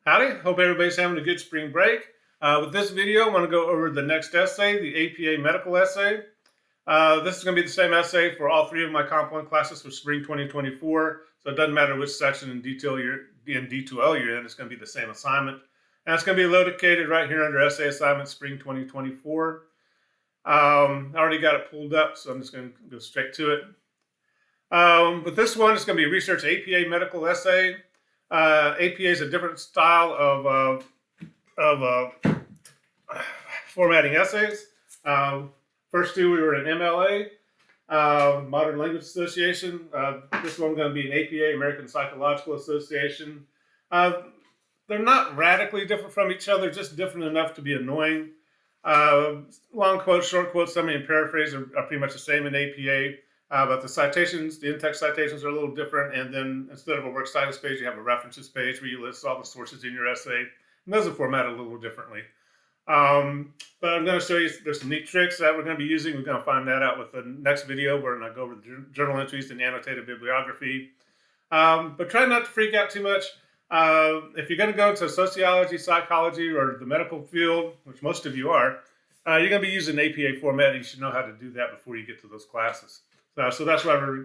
Howdy, hope everybody's having a good spring break. With this video, I want to go over the next essay, the APA medical essay. This is going to be the same essay for all three of my Comp 1 classes for spring 2024, so it doesn't matter which section in D2L you're in, it's going to be the same assignment. And it's going to be located right here under Essay Assignment Spring 2024. I already got it pulled up, so I'm just going to go straight to it. With this one, it's going to be a research APA medical essay. APA is a different style of formatting essays. First two, we were in MLA, Modern Language Association. This one's going to be an APA, American Psychological Association. They're not radically different from each other, just different enough to be annoying. Long quotes, short quotes, summary, and paraphrase are pretty much the same in APA. But the citations, the in-text citations are a little different. And then instead of a works cited page, you have a references page where you list all the sources in your essay. And those are formatted a little differently. But I'm going to show you, there's some neat tricks that we're going to be using. We're going to find that out with the next video where I go over the journal entries and annotated bibliography. But try not to freak out too much. If you're going to go into sociology, psychology, or the medical field, which most of you are, you're going to be using APA format. You should know how to do that before you get to those classes. So that's why we're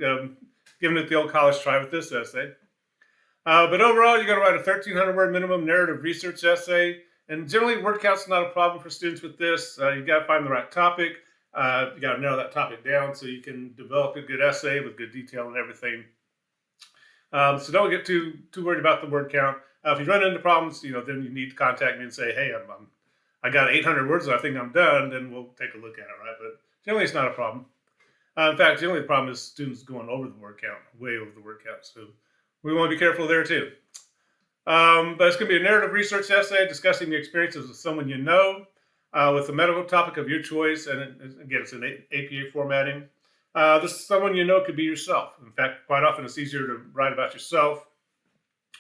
giving it the old college try with this essay. But overall, you're going to write a 1,300 word minimum narrative research essay. And generally, word count's not a problem for students with this. You got to find the right topic. You got to narrow that topic down so you can develop a good essay with good detail and everything. So don't get too worried about the word count. If you run into problems, then you need to contact me and say, hey, I got 800 words and I think I'm done. Then we'll take a look at it, right? But generally, it's not a problem. In fact, generally the problem is students going over the word count, way over the word count. So we want to be careful there too. But it's going to be a narrative research essay discussing the experiences of someone you know with a medical topic of your choice. And again, it's in APA formatting. This someone you know could be yourself. In fact, quite often it's easier to write about yourself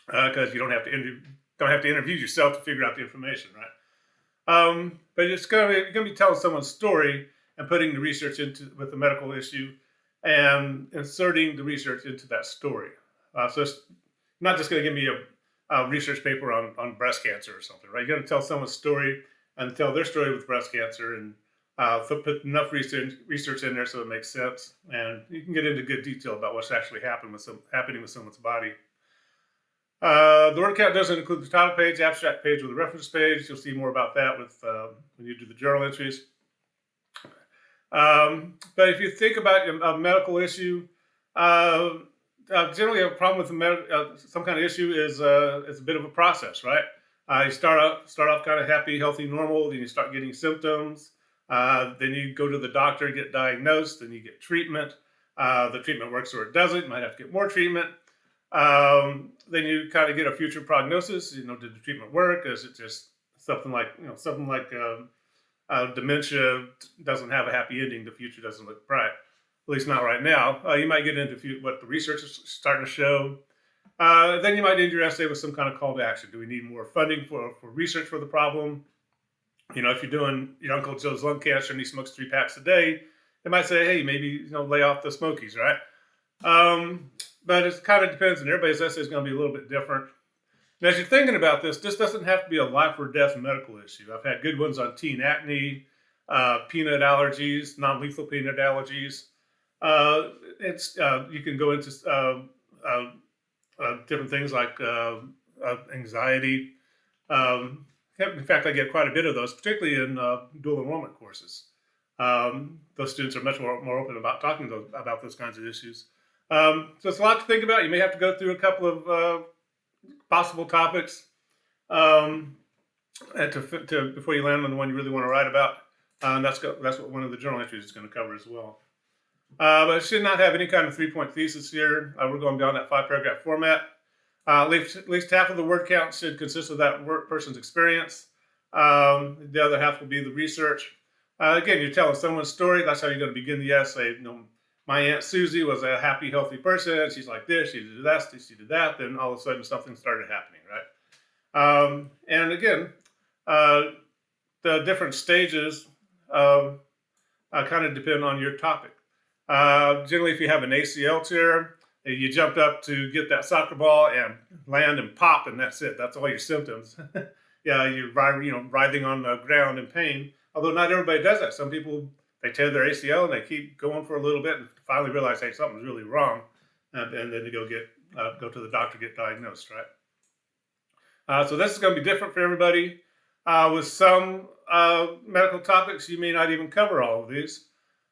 because you don't have to interview yourself to figure out the information, right? But you're going to be telling someone's story and putting the research with the medical issue and inserting the research into that story. So it's not just going to give me a research paper on breast cancer or something, right? You're going to tell someone's story and tell their story with breast cancer and put enough research in there so it makes sense. And you can get into good detail about what's actually happening with someone's body. The word count doesn't include the title page, abstract page, or the reference page. You'll see more about that when you do the journal entries. But if you think about a medical issue, generally a problem with some kind of issue is a bit of a process, right? You start off kind of happy, healthy, normal, then you start getting symptoms, then you go to the doctor, get diagnosed, then you get treatment. The treatment works or it doesn't. You might have to get more treatment. Then you kind of get a future prognosis. Did the treatment work? Is it just something like dementia doesn't have a happy ending? The future doesn't look bright, at least not right now. You might get into what the research is starting to show. Then you might end your essay with some kind of call to action. Do we need more funding for research for the problem? If you're doing your Uncle Joe's lung cancer and he smokes 3 packs a day, they might say, hey, maybe lay off the smokies, right? But it kind of depends, and everybody's essay is going to be a little bit different. And as you're thinking about this doesn't have to be a life or death medical issue. I've had good ones on teen acne, peanut allergies, non-lethal peanut allergies. You can go into different things like anxiety. In fact, I get quite a bit of those, particularly in dual enrollment courses. Those students are much more open about talking about those kinds of issues. So it's a lot to think about. You may have to go through a couple of possible topics before you land on the one you really want to write about. And that's what one of the journal entries is going to cover as well. But it should not have any kind of 3-point thesis here. We're going beyond that 5-paragraph format. At least half of the word count should consist of that person's experience. The other half will be the research. Again, you're telling someone's story. That's how you're going to begin the essay. My Aunt Susie was a happy, healthy person. She's like this, she did that, she did that. Then all of a sudden something started happening, right? And again, the different stages kind of depend on your topic. Generally, if you have an ACL tear, You jumped up to get that soccer ball and land and pop, and that's it. That's all your symptoms. Yeah, you're writhing on the ground in pain. Although not everybody does that. Some people, they tear their ACL and they keep going for a little bit and finally realize, hey, something's really wrong, and then they go to the doctor, get diagnosed, right? So this is going to be different for everybody. With some medical topics, you may not even cover all of these.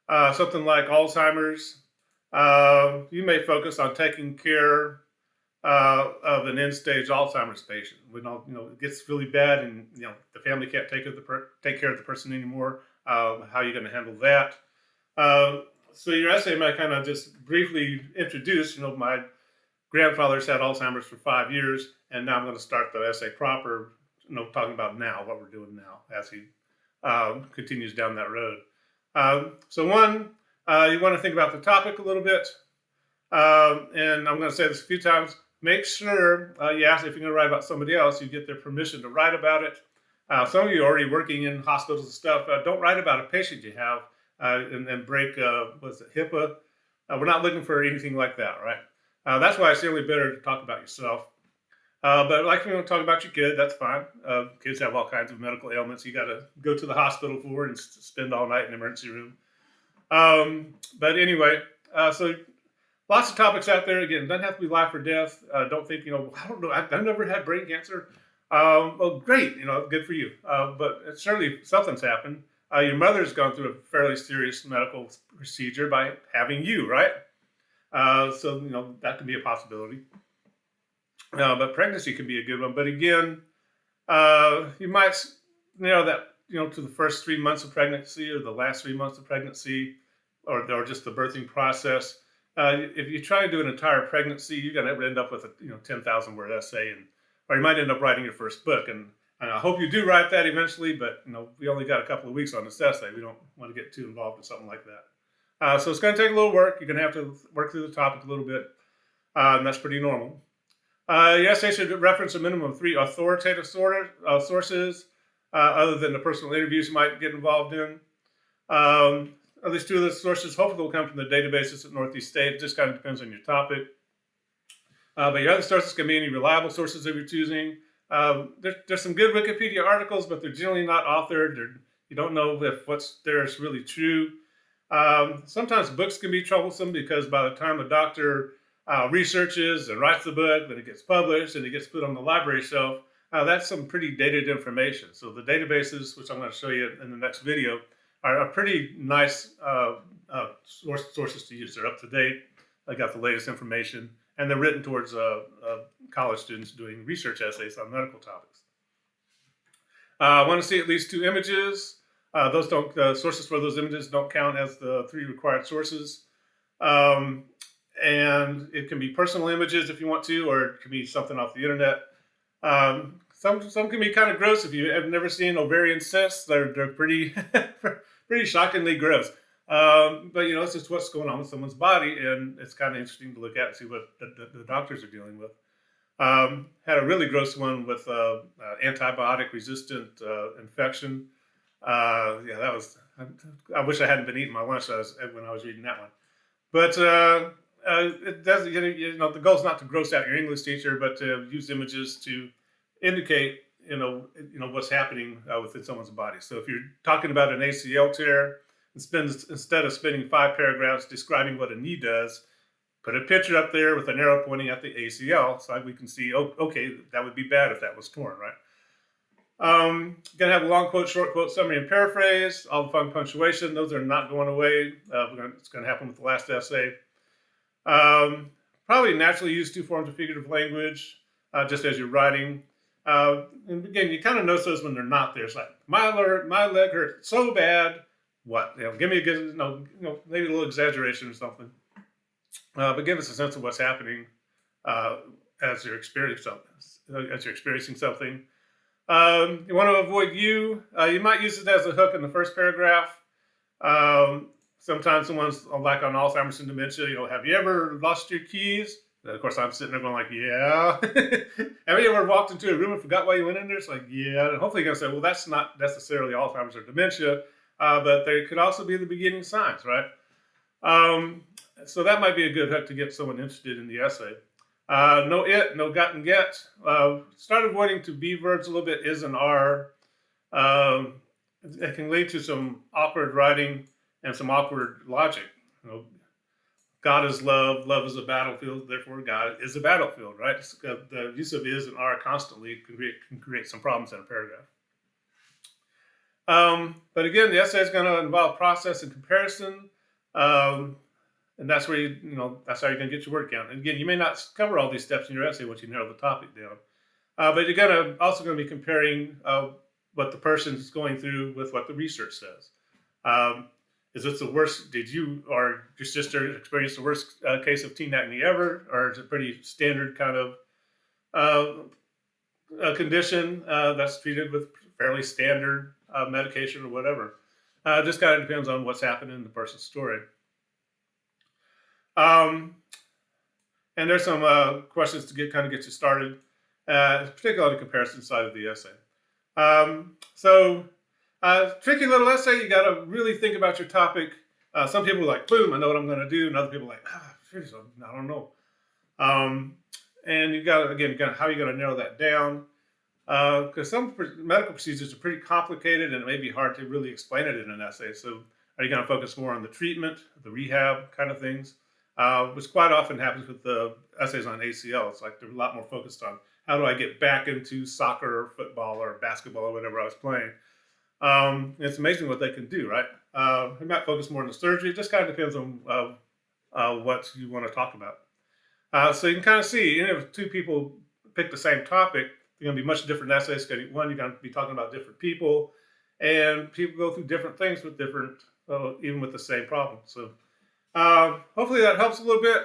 Something like Alzheimer's, you may focus on taking care of an end-stage Alzheimer's patient. When it gets really bad, and the family can't take care of the person anymore. How are you going to handle that? So your essay might kind of just briefly introduce. My grandfather's had Alzheimer's for 5 years, and now I'm going to start the essay proper. Talking about now, what we're doing now, as he continues down that road. So one, you want to think about the topic a little bit, and I'm going to say this a few times. Make sure you ask if you're going to write about somebody else, you get their permission to write about it. Some of you are already working in hospitals and stuff. Don't write about a patient you have and then break, HIPAA. We're not looking for anything like that, right? That's why it's really better to talk about yourself. But like you want to talk about your kid, that's fine. Kids have all kinds of medical ailments you got to go to the hospital for and spend all night in the emergency room. But anyway, so lots of topics out there. Again, it doesn't have to be life or death. Don't think, I don't know, I've never had brain cancer. Well, great, good for you. But certainly something's happened. Your mother's gone through a fairly serious medical procedure by having you, right? So, that can be a possibility. But pregnancy can be a good one. But again, you might narrow that, to the first 3 months of pregnancy or the last 3 months of pregnancy or just the birthing process. If you try to do an entire pregnancy, you're going to end up with a 10,000 word essay, or you might end up writing your first book. And I hope you do write that eventually, but we only got a couple of weeks on this essay. We don't want to get too involved in something like that. So it's going to take a little work. You're going to have to work through the topic a little bit, and that's pretty normal. Your essay should reference a minimum of 3 authoritative sources, other than the personal interviews you might get involved in. At least 2 of the sources hopefully will come from the databases at Northeast State. It just kind of depends on your topic. But your other sources can be any reliable sources of your choosing. There's some good Wikipedia articles, but they're generally not authored. You don't know if what's there is really true. Sometimes books can be troublesome because by the time a doctor researches and writes the book, then it gets published and it gets put on the library shelf. That's some pretty dated information. So the databases, which I'm going to show you in the next video, are pretty nice sources to use. They're up to date. They got the latest information, and they're written towards college students doing research essays on medical topics. I want to see at least 2 images. Those sources for those images don't count as the 3 required sources. And it can be personal images if you want to, or it can be something off the internet. Some can be kind of gross if you have never seen ovarian cysts. They're pretty pretty shockingly gross. But it's just what's going on with someone's body, and it's kind of interesting to look at and see what the doctors are dealing with. Had a really gross one with antibiotic-resistant infection. That was. I wish I hadn't been eating my lunch when I was reading that one. But it does. The goal is not to gross out your English teacher, but to use images to indicate, what's happening within someone's body. So if you're talking about an ACL tear, instead of spending 5 paragraphs describing what a knee does, put a picture up there with an arrow pointing at the ACL, so we can see, okay, that would be bad if that was torn, right? Gonna have a long quote, short quote, summary, and paraphrase. All the fun punctuation; those are not going away. It's going to happen with the last essay. Probably naturally use 2 forms of figurative language, just as you're writing. And again, you kind of notice those when they're not there. It's like, my leg hurt so bad. What? Give me a good, maybe a little exaggeration or something. But give us a sense of what's happening as you're experiencing something. You want to avoid you. You might use it as a hook in the first paragraph. Sometimes someone's like on Alzheimer's and dementia, have you ever lost your keys? And of course, I'm sitting there going like, yeah. Have you ever walked into a room and forgot why you went in there? It's like, yeah. And hopefully you're going to say, well, that's not necessarily Alzheimer's or dementia, but they could also be the beginning signs, right? So that might be a good hook to get someone interested in the essay. No it, no got and get. Start avoiding to be verbs a little bit, is and are. It can lead to some awkward writing and some awkward logic. You know, God is love, love is a battlefield, therefore God is a battlefield, right? The use of is and are constantly can create some problems in a paragraph. But again, the essay is going to involve process and comparison. And that's where that's how you're going to get your word count. And again, you may not cover all these steps in your essay once you narrow the topic down. But you're also going to be comparing what the person is going through with what the research says. Is this the worst? Did you or your sister experience the worst case of teen acne ever, or is it a pretty standard kind of condition that's treated with fairly standard medication or whatever? Just kind of depends on what's happened in the person's story. And there's some questions to get you started, particularly on the comparison side of the essay. Tricky little essay. You got to really think about your topic. Some people are like, boom, I know what I'm going to do. And other people are like, I don't know. And you got to, how are you going to narrow that down? Because some medical procedures are pretty complicated and it may be hard to really explain it in an essay. So are you going to focus more on the treatment, the rehab kind of things? Which quite often happens with the essays on ACL. It's like they're a lot more focused on how do I get back into soccer or football or basketball or whatever I was playing. It's amazing what they can do, right? They might focus more on the surgery. It just kind of depends on what you want to talk about. So you can kind of see, even if two people pick the same topic, they're going to be much different essays. One, you're going to be talking about different people, and people go through different things with different, even with the same problem. So hopefully that helps a little bit.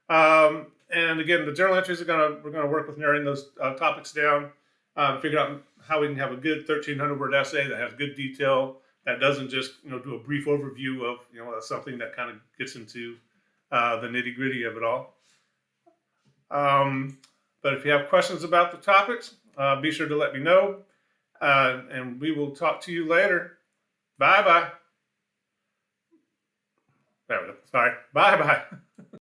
And again, the journal entries we're going to work with narrowing those topics down, figure out how we can have a good 1,300 word essay that has good detail, that doesn't just do a brief overview of something that kind of gets into the nitty gritty of it all. But if you have questions about the topics, be sure to let me know, and we will talk to you later. Bye bye. There we go. Sorry. Bye bye.